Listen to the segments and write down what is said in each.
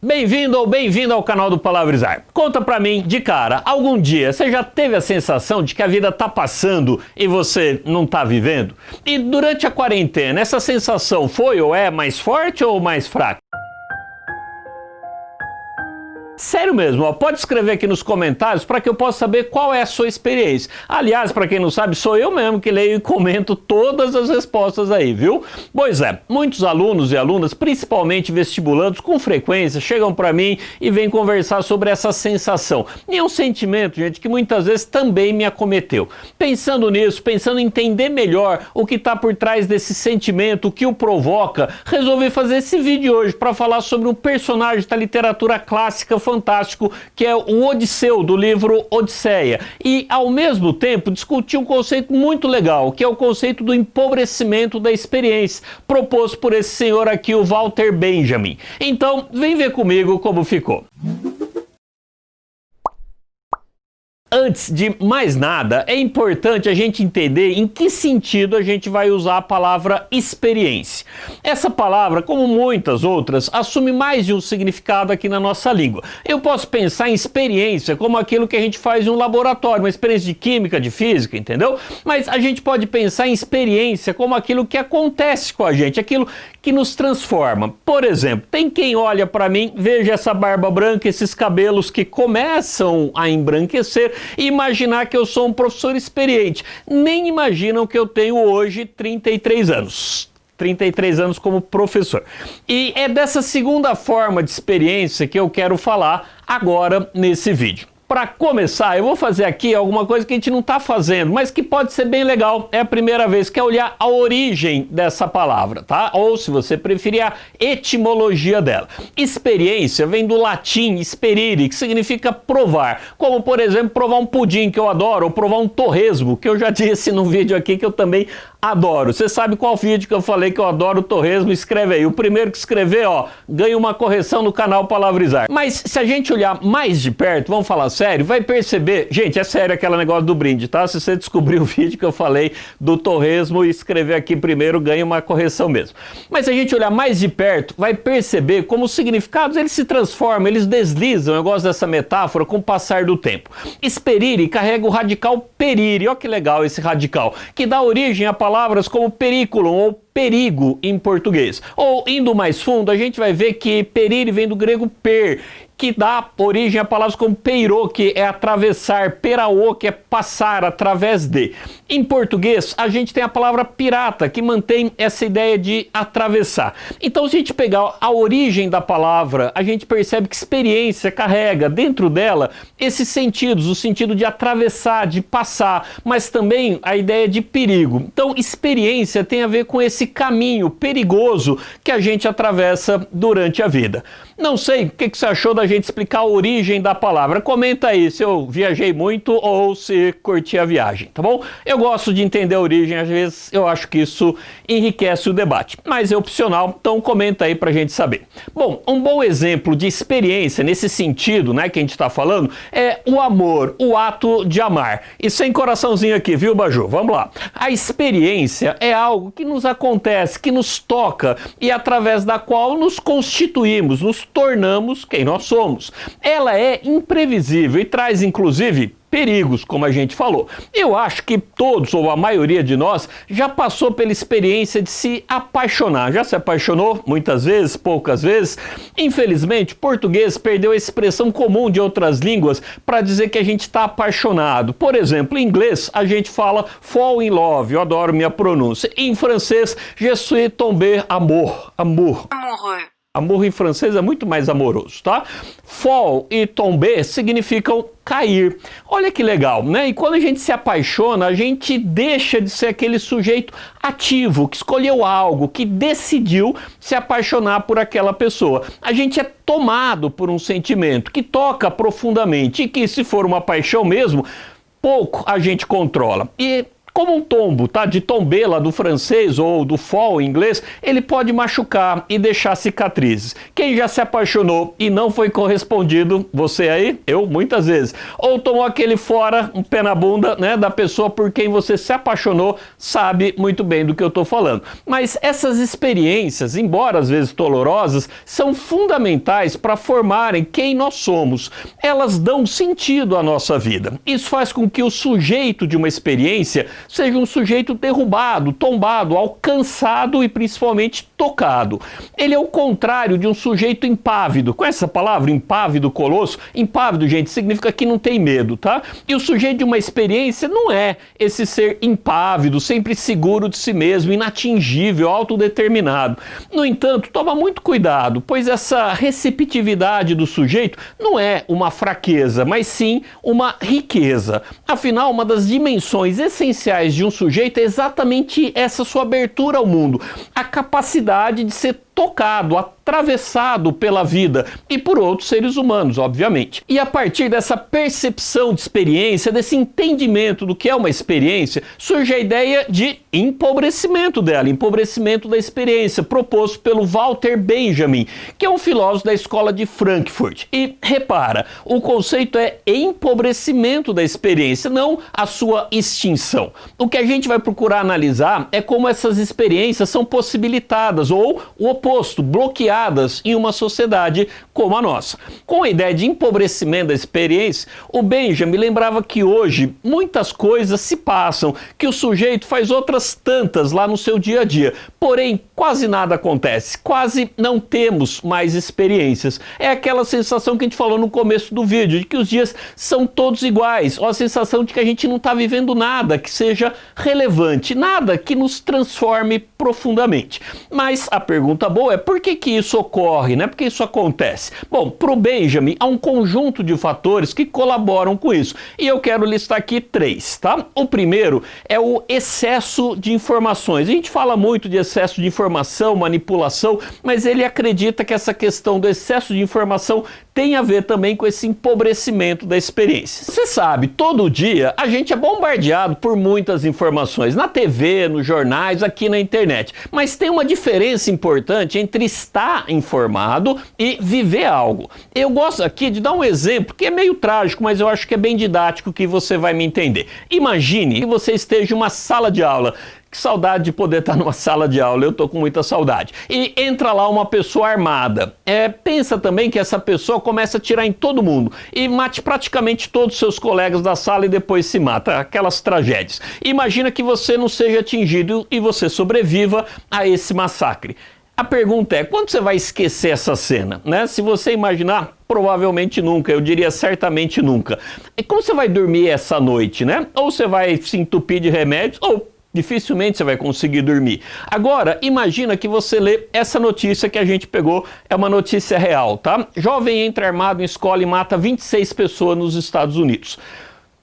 Bem-vindo ou bem-vinda ao canal do Palavrizar. Conta pra mim, de cara, algum dia você já teve a sensação de que a vida tá passando e você não tá vivendo? E durante a quarentena, essa sensação foi ou é mais forte ou mais fraca? Sério mesmo, ó, pode escrever aqui nos comentários para que eu possa saber qual é a sua experiência. Aliás, para quem não sabe, sou eu mesmo que leio e comento todas as respostas aí, viu? Pois é, muitos alunos e alunas, principalmente vestibulandos, com frequência chegam para mim e vêm conversar sobre essa sensação. E é um sentimento, gente, que muitas vezes também me acometeu. Pensando nisso, pensando em entender melhor o que está por trás desse sentimento, o que o provoca, resolvi fazer esse vídeo hoje para falar sobre um personagem da literatura clássica fantástico, que é o Odisseu, do livro Odisseia, e ao mesmo tempo discutir um conceito muito legal, que é o conceito do empobrecimento da experiência, proposto por esse senhor aqui, o Walter Benjamin. Então, vem ver comigo como ficou. Antes de mais nada, é importante a gente entender em que sentido a gente vai usar a palavra experiência. Essa palavra, como muitas outras, assume mais de um significado aqui na nossa língua. Eu posso pensar em experiência como aquilo que a gente faz em um laboratório, uma experiência de química, de física, entendeu? Mas a gente pode pensar em experiência como aquilo que acontece com a gente, aquilo que nos transforma. Por exemplo, tem quem olha para mim, veja essa barba branca, esses cabelos que começam a embranquecer e imaginar que eu sou um professor experiente. Nem imaginam que eu tenho hoje 33 anos. 33 anos como professor. E é dessa segunda forma de experiência que eu quero falar agora nesse vídeo. Para começar, eu vou fazer aqui alguma coisa que a gente não está fazendo, mas que pode ser bem legal. É a primeira vez que é olhar a origem dessa palavra, tá? Ou, se você preferir, a etimologia dela. Experiência vem do latim sperire, que significa provar. Como, por exemplo, provar um pudim, que eu adoro, ou provar um torresmo, que eu já disse num vídeo aqui que eu também adoro. Você sabe qual vídeo que eu falei que eu adoro torresmo? Escreve aí. O primeiro que escrever, ó, ganha uma correção no canal Palavrizar. Mas se a gente olhar mais de perto, vamos falar sério, vai perceber... Gente, é sério aquele negócio do brinde, tá? Se você descobrir o vídeo que eu falei do torresmo e escrever aqui primeiro, ganha uma correção mesmo. Mas se a gente olhar mais de perto, vai perceber como os significados, eles se transformam, eles deslizam, eu gosto dessa metáfora, com o passar do tempo. Esperire carrega o radical perire, olha que legal esse radical, que dá origem a palavras como periculum ou perigo em português. Ou, indo mais fundo, a gente vai ver que perire vem do grego per, que dá origem a palavras como peirô, que é atravessar, peraô, que é passar através de. Em português, a gente tem a palavra pirata, que mantém essa ideia de atravessar. Então, se a gente pegar a origem da palavra, a gente percebe que experiência carrega dentro dela esses sentidos, o sentido de atravessar, de passar, mas também a ideia de perigo. Então, experiência tem a ver com esse caminho perigoso que a gente atravessa durante a vida. Não sei o que você achou da gente explicar a origem da palavra. Comenta aí se eu viajei muito ou se curti a viagem, tá bom? Eu gosto de entender a origem, às vezes eu acho que isso enriquece o debate, mas é opcional, então comenta aí pra gente saber. Bom, um bom exemplo de experiência nesse sentido, né, que a gente tá falando, é o amor, o ato de amar. E sem coraçãozinho aqui, viu, Baju? Vamos lá. A experiência é algo que nos acontece, que nos toca e através da qual nos constituímos, nos tornamos quem nós somos. Ela é imprevisível e traz, inclusive, perigos, como a gente falou. Eu acho que todos, ou a maioria de nós, já passou pela experiência de se apaixonar. Já se apaixonou? Muitas vezes, poucas vezes? Infelizmente, o português perdeu a expressão comum de outras línguas para dizer que a gente está apaixonado. Por exemplo, em inglês, a gente fala fall in love, eu adoro minha pronúncia. Em francês, je suis tombé amour, amour. Amoureux. Amor em francês é muito mais amoroso, tá? Fall e tomber significam cair. Olha que legal, né? E quando a gente se apaixona, a gente deixa de ser aquele sujeito ativo, que escolheu algo, que decidiu se apaixonar por aquela pessoa. A gente é tomado por um sentimento que toca profundamente e que, se for uma paixão mesmo, pouco a gente controla. E Como um tombo, tá? De tombela do francês ou do fall em inglês, ele pode machucar e deixar cicatrizes. Quem já se apaixonou e não foi correspondido, você aí, eu muitas vezes, ou tomou aquele fora, um pé na bunda, né, da pessoa por quem você se apaixonou, sabe muito bem do que eu tô falando. Mas essas experiências, embora às vezes dolorosas, são fundamentais para formarem quem nós somos. Elas dão sentido à nossa vida. Isso faz com que o sujeito de uma experiência seja um sujeito derrubado, tombado, alcançado e principalmente tocado. Ele é o contrário de um sujeito impávido. Conhece essa palavra, impávido, colosso? Impávido, gente, significa que não tem medo, tá? E o sujeito de uma experiência não é esse ser impávido, sempre seguro de si mesmo, inatingível, autodeterminado. No entanto, toma muito cuidado, pois essa receptividade do sujeito não é uma fraqueza, mas sim uma riqueza. Afinal, uma das dimensões essenciais de um sujeito é exatamente essa sua abertura ao mundo, a capacidade de ser tocado, atravessado pela vida e por outros seres humanos, obviamente. E a partir dessa percepção de experiência, desse entendimento do que é uma experiência, surge a ideia de empobrecimento dela, empobrecimento da experiência, proposto pelo Walter Benjamin, que é um filósofo da escola de Frankfurt. E repara, o conceito é empobrecimento da experiência, não a sua extinção. O que a gente vai procurar analisar é como essas experiências são possibilitadas ou o oposto, bloqueadas em uma sociedade como a nossa. Com a ideia de empobrecimento da experiência, o Benjamin lembrava que hoje muitas coisas se passam, que o sujeito faz outras tantas lá no seu dia a dia, porém quase nada acontece, quase não temos mais experiências. É aquela sensação que a gente falou no começo do vídeo, de que os dias são todos iguais, ou a sensação de que a gente não está vivendo nada que seja relevante, nada que nos transforme profundamente. Mas a pergunta boa é por que isso ocorre, né? Por que isso acontece? Bom, para o Benjamin, há um conjunto de fatores que colaboram com isso. E eu quero listar aqui 3, tá? O primeiro é o excesso de informações. A gente fala muito de excesso de informação, manipulação, mas ele acredita que essa questão do excesso de informação tem a ver também com esse empobrecimento da experiência. Você sabe, todo dia a gente é bombardeado por muitas informações, na TV, nos jornais, aqui na internet. Mas tem uma diferença importante entre estar informado e viver algo. Eu gosto aqui de dar um exemplo que é meio trágico, mas eu acho que é bem didático que você vai me entender. Imagine que você esteja em uma sala de aula. Que saudade de poder estar numa sala de aula, eu tô com muita saudade. E entra lá uma pessoa armada. Pensa também que essa pessoa começa a atirar em todo mundo e mate praticamente todos os seus colegas da sala e depois se mata, aquelas tragédias. Imagina que você não seja atingido e você sobreviva a esse massacre. A pergunta é, quando você vai esquecer essa cena, né? Se você imaginar, provavelmente nunca, eu diria certamente nunca. E como você vai dormir essa noite, né? Ou você vai se entupir de remédios, ou dificilmente você vai conseguir dormir. Agora, imagina que você lê essa notícia que a gente pegou, é uma notícia real, tá? Jovem entra armado em escola e mata 26 pessoas nos Estados Unidos.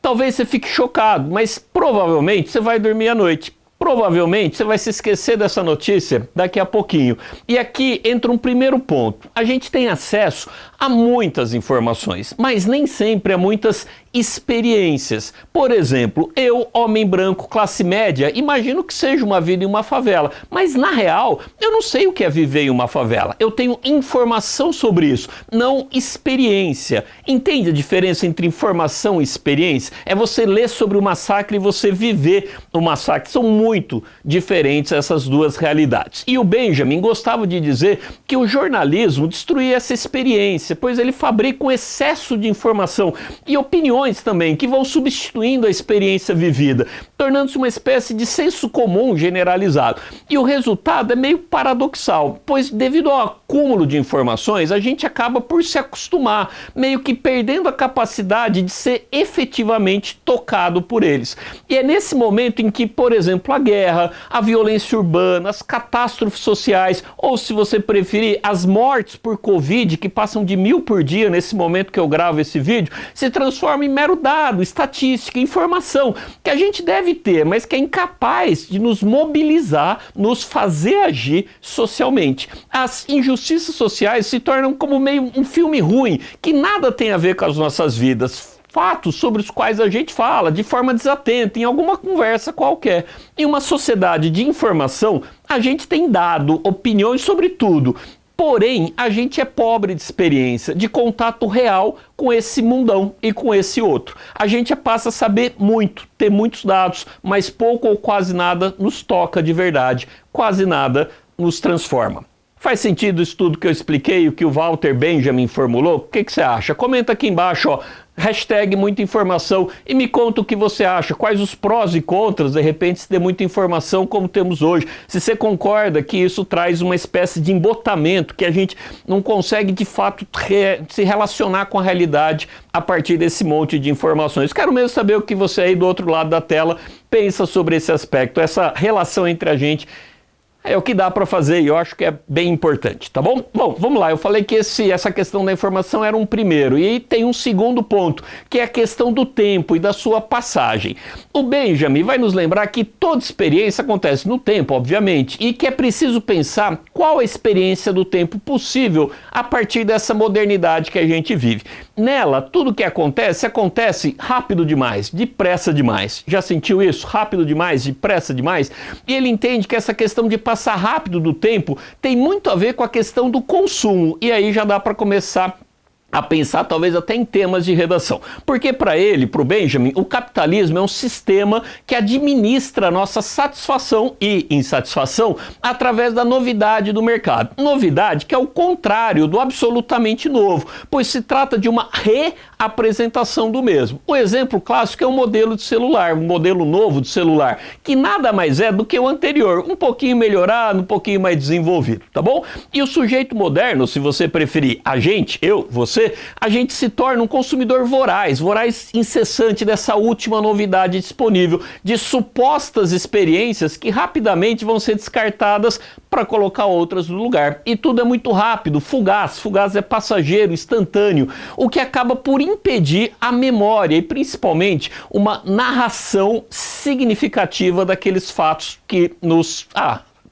Talvez você fique chocado, mas provavelmente você vai dormir à noite. Provavelmente você vai se esquecer dessa notícia daqui a pouquinho. E aqui entra um primeiro ponto. A gente tem acesso a muitas informações, mas nem sempre a muitas experiências. Por exemplo, eu, homem branco, classe média, imagino que seja uma vida em uma favela, mas na real, eu não sei o que é viver em uma favela. Eu tenho informação sobre isso, não experiência. Entende a diferença entre informação e experiência? É você ler sobre o massacre e você viver o massacre. São muito diferentes essas duas realidades. E o Benjamin gostava de dizer que o jornalismo destruía essa experiência, pois ele fabrica um excesso de informação e opiniões também, que vão substituindo a experiência vivida, tornando-se uma espécie de senso comum generalizado. E o resultado é meio paradoxal, pois devido ao acúmulo de informações, a gente acaba por se acostumar, meio que perdendo a capacidade de ser efetivamente tocado por eles. E é nesse momento em que, por exemplo, a guerra, a violência urbana, as catástrofes sociais, ou se você preferir, as mortes por Covid, que passam de 1000 por dia nesse momento que eu gravo esse vídeo, se transformam em mero dado, estatística, informação que a gente deve ter, mas que é incapaz de nos mobilizar, nos fazer agir socialmente. As injustiças sociais se tornam como meio um filme ruim, que nada tem a ver com as nossas vidas. fatos sobre os quais a gente fala de forma desatenta, em alguma conversa qualquer. Em uma sociedade de informação, a gente tem dado opiniões sobre tudo. Porém, a gente é pobre de experiência, de contato real com esse mundão e com esse outro. A gente passa a saber muito, ter muitos dados, mas pouco ou quase nada nos toca de verdade, quase nada nos transforma. Faz sentido isso tudo que eu expliquei, o que o Walter Benjamin formulou? O que você acha? Comenta aqui embaixo, ó. Hashtag muita informação e me conta o que você acha, quais os prós e contras, de repente, se ter muita informação como temos hoje. Se você concorda que isso traz uma espécie de embotamento, que a gente não consegue de fato se relacionar com a realidade a partir desse monte de informações. Quero mesmo saber o que você aí do outro lado da tela pensa sobre esse aspecto, essa relação entre a gente. É o que dá para fazer e eu acho que é bem importante, tá bom? Bom, vamos lá, eu falei que essa questão da informação era um primeiro e tem um segundo ponto, que é a questão do tempo e da sua passagem. O Benjamin vai nos lembrar que toda experiência acontece no tempo, obviamente, e que é preciso pensar qual a experiência do tempo possível a partir dessa modernidade que a gente vive. Nela, tudo que acontece rápido demais, depressa demais. Já sentiu isso? Rápido demais, depressa demais? E ele entende que essa questão de passar rápido do tempo tem muito a ver com a questão do consumo. E aí já dá para começar a pensar talvez até em temas de redação. Porque para ele, para o Benjamin, o capitalismo é um sistema que administra a nossa satisfação e insatisfação através da novidade do mercado. Novidade que é o contrário do absolutamente novo, pois se trata de uma reapresentação do mesmo. O exemplo clássico é o modelo de celular, um modelo novo de celular, que nada mais é do que o anterior, um pouquinho melhorado, um pouquinho mais desenvolvido, tá bom? E o sujeito moderno, se você preferir a gente, eu, você, a gente se torna um consumidor voraz incessante dessa última novidade disponível, de supostas experiências que rapidamente vão ser descartadas para colocar outras no lugar. E tudo é muito rápido, fugaz é passageiro, instantâneo, o que acaba por impedir a memória e principalmente uma narração significativa daqueles fatos que nos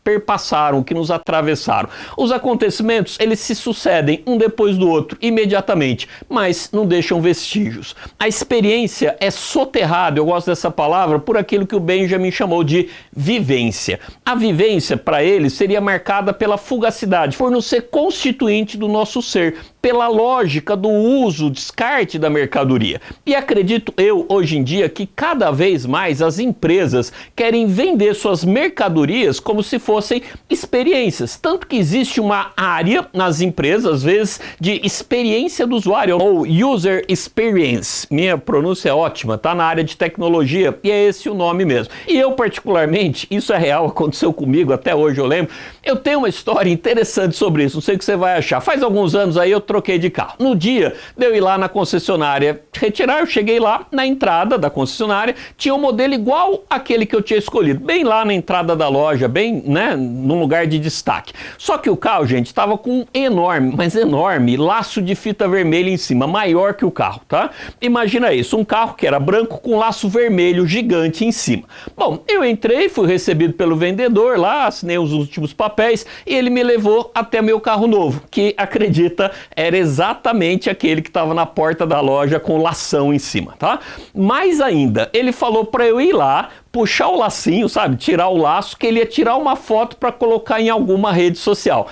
perpassaram, que nos atravessaram. Os acontecimentos, eles se sucedem um depois do outro, imediatamente, mas não deixam vestígios. A experiência é soterrada, eu gosto dessa palavra, por aquilo que o Benjamin chamou de vivência. A vivência, para ele, seria marcada pela fugacidade, por não ser constituinte do nosso ser, pela lógica do uso, descarte da mercadoria. E acredito eu, hoje em dia, que cada vez mais as empresas querem vender suas mercadorias como se fossem experiências. Tanto que existe uma área nas empresas, às vezes, de experiência do usuário, ou user experience. Minha pronúncia é ótima, tá na área de tecnologia e é esse o nome mesmo. E eu, particularmente, isso é real, aconteceu comigo, até hoje eu lembro, eu tenho uma história interessante sobre isso, não sei o que você vai achar. Faz alguns anos aí eu troquei de carro. No dia de eu ir lá na concessionária retirar, eu cheguei lá na entrada da concessionária, tinha um modelo igual àquele que eu tinha escolhido, bem lá na entrada da loja, bem, né, num lugar de destaque. Só que o carro, gente, estava com um enorme, mas enorme, laço de fita vermelha em cima, maior que o carro, tá? Imagina isso, um carro que era branco com laço vermelho gigante em cima. Bom, eu entrei, fui recebido pelo vendedor lá, assinei os últimos papéis e ele me levou até meu carro novo, que, acredita, era exatamente aquele que estava na porta da loja com lação em cima, tá? Mais ainda, ele falou para eu ir lá, puxar o lacinho, sabe? Tirar o laço, que ele ia tirar uma foto para colocar em alguma rede social.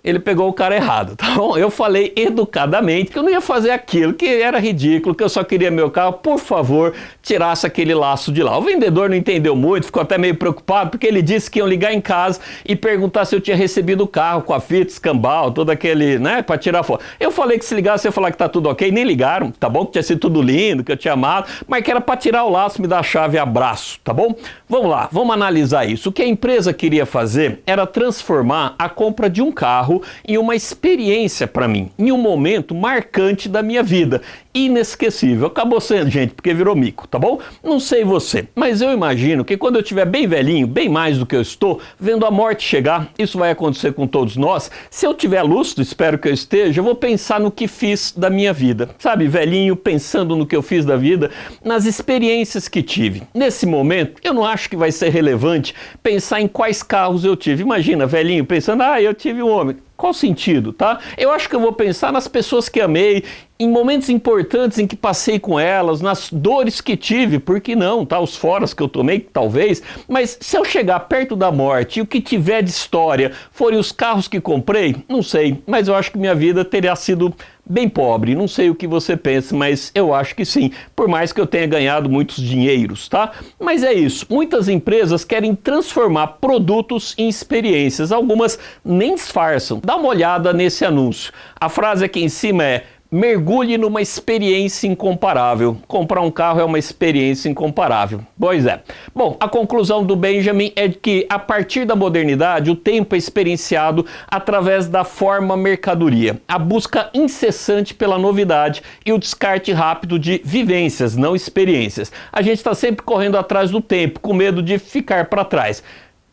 Ele pegou o cara errado, tá bom? Eu falei educadamente que eu não ia fazer aquilo, que era ridículo, que eu só queria meu carro, por favor, tirasse aquele laço de lá. O vendedor não entendeu muito, ficou até meio preocupado, porque ele disse que iam ligar em casa e perguntar se eu tinha recebido o carro com a fita, escambau, todo aquele, né, para tirar foto. Eu falei que se ligasse, ia falar que tá tudo ok, nem ligaram, tá bom? Que tinha sido tudo lindo, que eu tinha amado, mas que era para tirar o laço, me dar a chave e abraço, tá bom? Vamos lá, vamos analisar isso. O que a empresa queria fazer era transformar a compra de um carro em uma experiência para mim, em um momento marcante da minha vida, inesquecível. Acabou sendo, gente, porque virou mico, tá bom? Não sei você, mas eu imagino que quando eu estiver bem velhinho, bem mais do que eu estou, vendo a morte chegar, isso vai acontecer com todos nós, se eu tiver lúcido, espero que eu esteja, eu vou pensar no que fiz da minha vida, sabe, velhinho, pensando no que eu fiz da vida, nas experiências que tive. Nesse momento, eu não acho que vai ser relevante pensar em quais carros eu tive. Imagina, velhinho, pensando, eu tive um homem. Qual sentido, tá? Eu acho que eu vou pensar nas pessoas que amei, em momentos importantes em que passei com elas, nas dores que tive, por que não, tá? Os foras que eu tomei, talvez, mas se eu chegar perto da morte e o que tiver de história forem os carros que comprei, não sei, mas eu acho que minha vida teria sido bem pobre. Não sei o que você pensa, mas eu acho que sim, por mais que eu tenha ganhado muitos dinheiros, tá? Mas é isso, muitas empresas querem transformar produtos em experiências, algumas nem disfarçam. Dá uma olhada nesse anúncio. A frase aqui em cima é: mergulhe numa experiência incomparável. Comprar um carro é uma experiência incomparável. Pois é. Bom, a conclusão do Benjamin é que, a partir da modernidade, o tempo é experienciado através da forma mercadoria, a busca incessante pela novidade e o descarte rápido de vivências, não experiências. A gente está sempre correndo atrás do tempo, com medo de ficar para trás.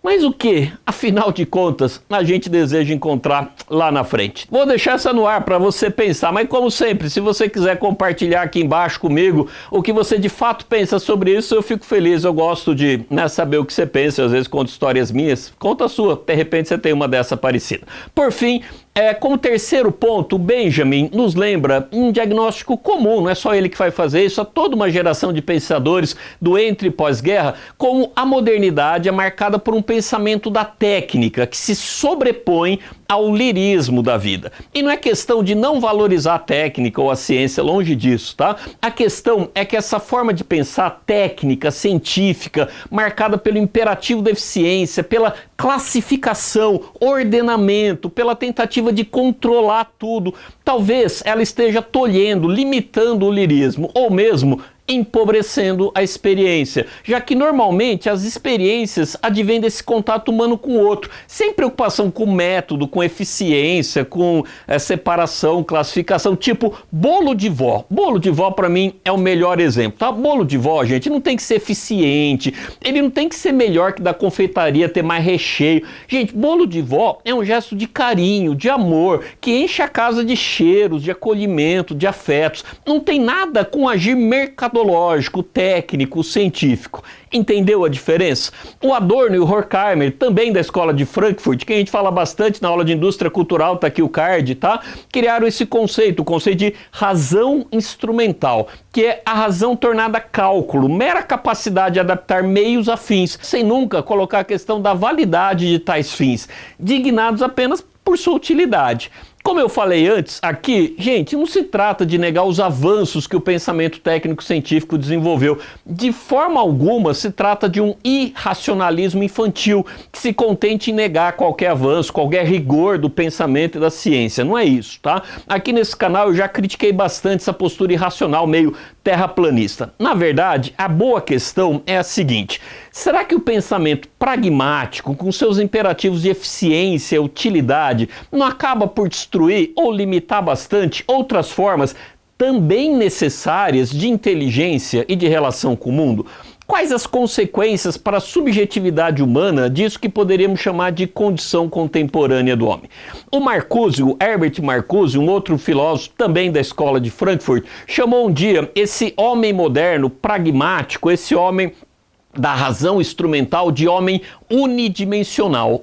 Mas o que, afinal de contas, a gente deseja encontrar lá na frente? Vou deixar essa no ar para você pensar, mas como sempre, se você quiser compartilhar aqui embaixo comigo o que você de fato pensa sobre isso, eu fico feliz. Eu gosto de saber o que você pensa, às vezes conto histórias minhas, conta a sua, de repente você tem uma dessa parecida. Por fim, como terceiro ponto, o Benjamin nos lembra um diagnóstico comum, não é só ele que vai fazer isso, a toda uma geração de pensadores do entre e pós-guerra, como a modernidade é marcada por um pensamento da técnica que se sobrepõe ao lirismo da vida. E não é questão de não valorizar a técnica ou a ciência, longe disso, tá? A questão é que essa forma de pensar técnica, científica, marcada pelo imperativo da eficiência, pela classificação, ordenamento, pela tentativa de controlar tudo, talvez ela esteja tolhendo, limitando o lirismo, ou mesmo empobrecendo a experiência, já que normalmente as experiências advêm desse contato humano com o outro, sem preocupação com método, com eficiência, com separação, classificação, tipo bolo de vó. Bolo de vó para mim é o melhor exemplo, tá? Bolo de vó, gente, não tem que ser eficiente, ele não tem que ser melhor que da confeitaria, ter mais recheio. Gente, bolo de vó é um gesto de carinho, de amor, que enche a casa de cheiros, de acolhimento, de afetos. Não tem nada com agir mercadológico, técnico, científico. Entendeu a diferença? O Adorno e o Horkheimer, também da escola de Frankfurt, que a gente fala bastante na aula de indústria cultural, tá aqui o card, tá? Criaram esse conceito, o conceito de razão instrumental, que é a razão tornada cálculo, mera capacidade de adaptar meios a fins, sem nunca colocar a questão da validade de tais fins, dignados apenas por sua utilidade. Como eu falei antes, aqui, gente, não se trata de negar os avanços que o pensamento técnico-científico desenvolveu. De forma alguma se trata de um irracionalismo infantil que se contente em negar qualquer avanço, qualquer rigor do pensamento e da ciência. Não é isso, tá? Aqui nesse canal eu já critiquei bastante essa postura irracional, meio terraplanista. Na verdade, a boa questão é a seguinte: será que o pensamento pragmático, com seus imperativos de eficiência e utilidade, não acaba por destruir ou limitar bastante outras formas também necessárias de inteligência e de relação com o mundo? Quais as consequências para a subjetividade humana disso que poderíamos chamar de condição contemporânea do homem? O Marcuse, o Herbert Marcuse, um outro filósofo também da escola de Frankfurt, chamou um dia esse homem moderno, pragmático, esse homem da razão instrumental, de homem unidimensional,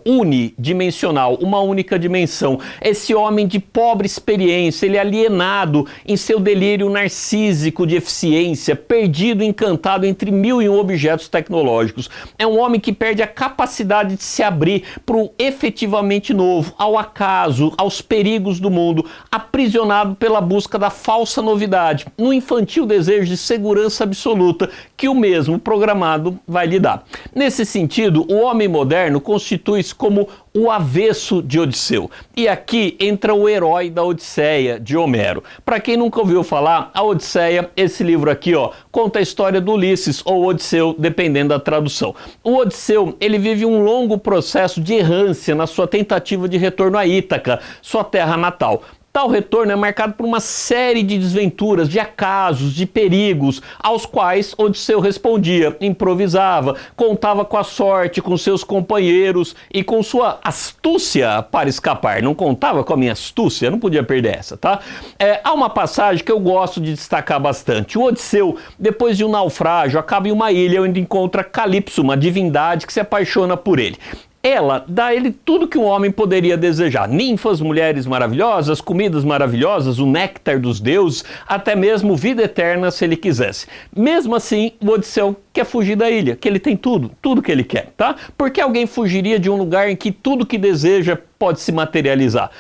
uma única dimensão. Esse homem de pobre experiência, ele é alienado em seu delírio narcísico de eficiência, perdido, encantado entre mil e um objetos tecnológicos. É um homem que perde a capacidade de se abrir para o efetivamente novo, ao acaso, aos perigos do mundo, aprisionado pela busca da falsa novidade, no infantil desejo de segurança absoluta que o mesmo programado vai lhe dar. Nesse sentido, o homem moderno constitui-se como o avesso de Odisseu. E aqui entra o herói da Odisseia, de Homero. Para quem nunca ouviu falar, a Odisseia, esse livro aqui, ó, conta a história do Ulisses, ou Odisseu, dependendo da tradução. O Odisseu, ele vive um longo processo de errância na sua tentativa de retorno a Ítaca, sua terra natal. Tal retorno é marcado por uma série de desventuras, de acasos, de perigos, aos quais Odisseu respondia, improvisava, contava com a sorte, com seus companheiros e com sua astúcia para escapar. Não contava com a minha astúcia, não podia perder essa, tá? Há uma passagem que eu gosto de destacar bastante. O Odisseu, depois de um naufrágio, acaba em uma ilha onde encontra Calipso, uma divindade que se apaixona por ele. Ela dá a ele tudo que um homem poderia desejar: ninfas, mulheres maravilhosas, comidas maravilhosas, o néctar dos deuses, até mesmo vida eterna se ele quisesse. Mesmo assim, o Odisseu quer fugir da ilha, que ele tem tudo que ele quer, tá? Por que alguém fugiria de um lugar em que tudo que deseja pode se materializar?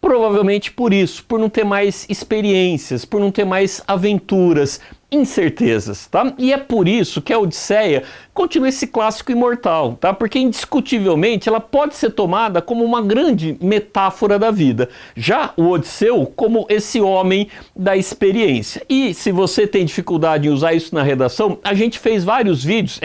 Provavelmente por isso, por não ter mais experiências, por não ter mais aventuras, incertezas, tá? E é por isso que a Odisseia continua esse clássico imortal, tá? Porque indiscutivelmente ela pode ser tomada como uma grande metáfora da vida. Já o Odisseu como esse homem da experiência. E se você tem dificuldade em usar isso na redação, a gente fez vários vídeos,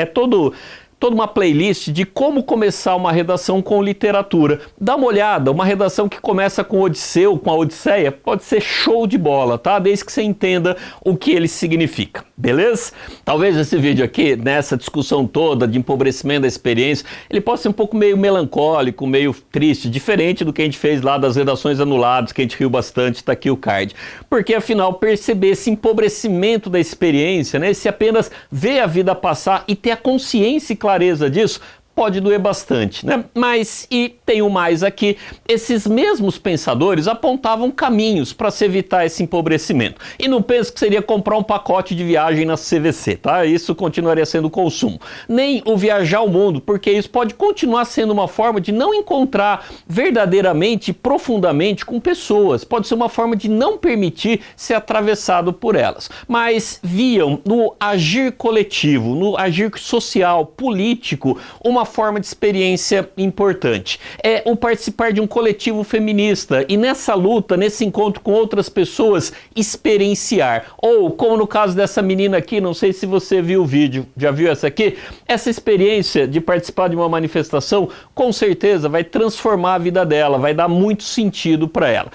toda uma playlist de como começar uma redação com literatura. Dá uma olhada, uma redação que começa com Odisseu, com a Odisseia, pode ser show de bola, tá? Desde que você entenda o que ele significa, beleza? Talvez esse vídeo aqui, nessa discussão toda de empobrecimento da experiência, ele possa ser um pouco meio melancólico, meio triste, diferente do que a gente fez lá das redações anuladas, que a gente riu bastante, tá aqui o card. Porque afinal, perceber esse empobrecimento da experiência, né? Se apenas ver a vida passar e ter a consciência e clareza disso, pode doer bastante, né? Mas, e tem o mais aqui, esses mesmos pensadores apontavam caminhos para se evitar esse empobrecimento. E não penso que seria comprar um pacote de viagem na CVC, tá? Isso continuaria sendo consumo. Nem o viajar ao mundo, porque isso pode continuar sendo uma forma de não encontrar verdadeiramente, profundamente com pessoas. Pode ser uma forma de não permitir ser atravessado por elas. Mas viam no agir coletivo, no agir social, político, uma forma de experiência importante. É o participar de um coletivo feminista e nessa luta, nesse encontro com outras pessoas, experienciar. Ou, como no caso dessa menina aqui, não sei se você viu o vídeo, já viu essa aqui? Essa experiência de participar de uma manifestação, com certeza vai transformar a vida dela, vai dar muito sentido para ela.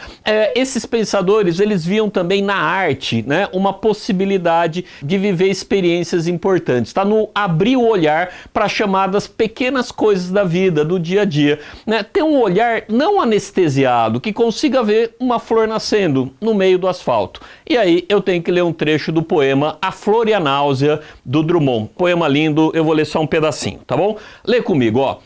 Esses pensadores, eles viam também na arte, né, uma possibilidade de viver experiências importantes. Tá no abrir o olhar para chamadas pequenas coisas da vida, do dia a dia, né? Ter um olhar não anestesiado, que consiga ver uma flor nascendo no meio do asfalto. E aí eu tenho que ler um trecho do poema A Flor e a Náusea, do Drummond. Poema lindo, eu vou ler só um pedacinho, tá bom? Lê comigo, ó.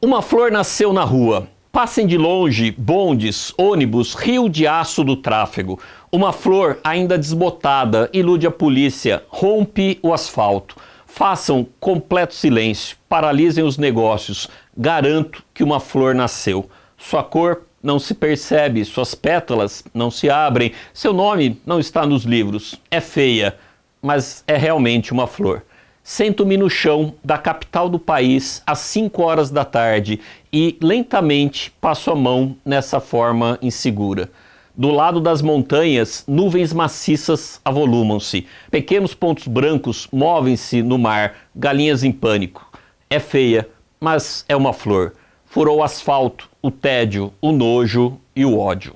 Uma flor nasceu na rua. Passem de longe bondes, ônibus, rio de aço do tráfego. Uma flor ainda desbotada ilude a polícia, rompe o asfalto. Façam completo silêncio, paralisem os negócios. Garanto que uma flor nasceu. Sua cor não se percebe, suas pétalas não se abrem, seu nome não está nos livros. É feia, mas é realmente uma flor. Sento-me no chão da capital do país às 5 horas da tarde e lentamente passo a mão nessa forma insegura. Do lado das montanhas, nuvens maciças avolumam-se. Pequenos pontos brancos movem-se no mar, galinhas em pânico. É feia, mas é uma flor. Furou o asfalto, o tédio, o nojo e o ódio.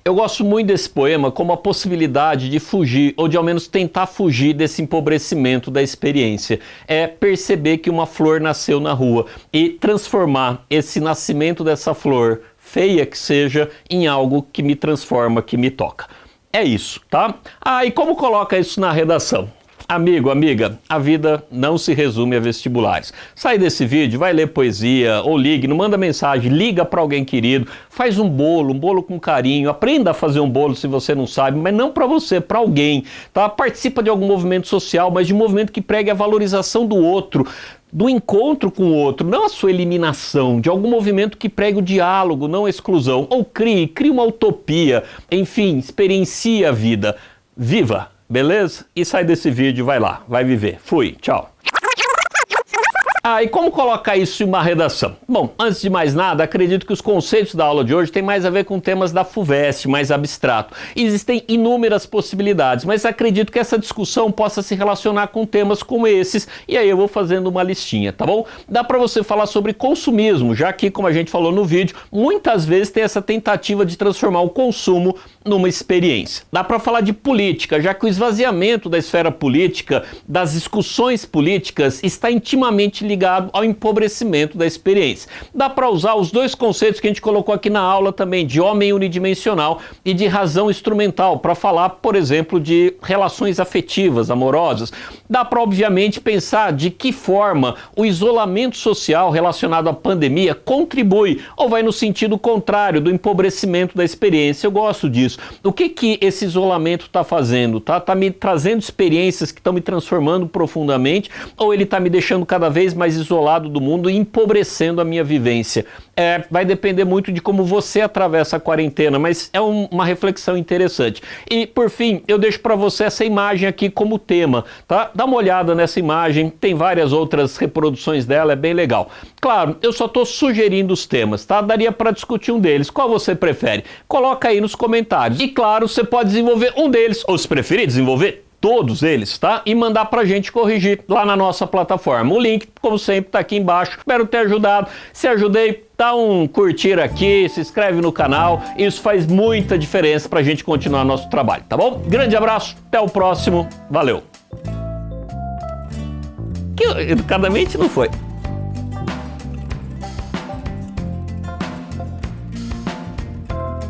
Eu gosto muito desse poema como a possibilidade de fugir, ou de ao menos tentar fugir desse empobrecimento da experiência. É perceber que uma flor nasceu na rua e transformar esse nascimento dessa flor, feia que seja, em algo que me transforma, que me toca. É isso, tá? E como coloca isso na redação? Amigo, amiga, a vida não se resume a vestibulares. Sai desse vídeo, vai ler poesia, ou ligue, não manda mensagem, liga para alguém querido, faz um bolo com carinho, aprenda a fazer um bolo se você não sabe, mas não para você, para alguém, tá? Participa de algum movimento social, mas de um movimento que pregue a valorização do outro, do encontro com o outro, não a sua eliminação, de algum movimento que pregue o diálogo, não a exclusão. Ou crie uma utopia, enfim, experiencie a vida. Viva, beleza? E sai desse vídeo, vai lá, vai viver. Fui, tchau. E como colocar isso em uma redação? Bom, antes de mais nada, acredito que os conceitos da aula de hoje têm mais a ver com temas da FUVEST, mais abstrato. Existem inúmeras possibilidades, mas acredito que essa discussão possa se relacionar com temas como esses, e aí eu vou fazendo uma listinha, tá bom? Dá para você falar sobre consumismo, já que, como a gente falou no vídeo, muitas vezes tem essa tentativa de transformar o consumo numa experiência. Dá para falar de política, já que o esvaziamento da esfera política, das discussões políticas, está intimamente ligado ao empobrecimento da experiência. Dá para usar os dois conceitos que a gente colocou aqui na aula também, de homem unidimensional e de razão instrumental, para falar, por exemplo, de relações afetivas, amorosas. Dá para, obviamente, pensar de que forma o isolamento social relacionado à pandemia contribui ou vai no sentido contrário do empobrecimento da experiência. Eu gosto disso. O que esse isolamento está fazendo? Tá me trazendo experiências que estão me transformando profundamente, ou ele está me deixando cada vez mais isolado do mundo e empobrecendo a minha vivência? Vai depender muito de como você atravessa a quarentena, mas é uma reflexão interessante. E, por fim, eu deixo para você essa imagem aqui como tema, tá? Dá uma olhada nessa imagem, tem várias outras reproduções dela, é bem legal. Claro, eu só estou sugerindo os temas, tá? Daria para discutir um deles. Qual você prefere? Coloca aí nos comentários. E, claro, você pode desenvolver um deles, ou se preferir, desenvolver todos eles, tá? E mandar pra gente corrigir lá na nossa plataforma. O link, como sempre, tá aqui embaixo. Espero ter ajudado. Se ajudei, dá um curtir aqui, se inscreve no canal. Isso faz muita diferença pra gente continuar nosso trabalho, tá bom? Grande abraço, até o próximo. Valeu! Que educadamente não foi.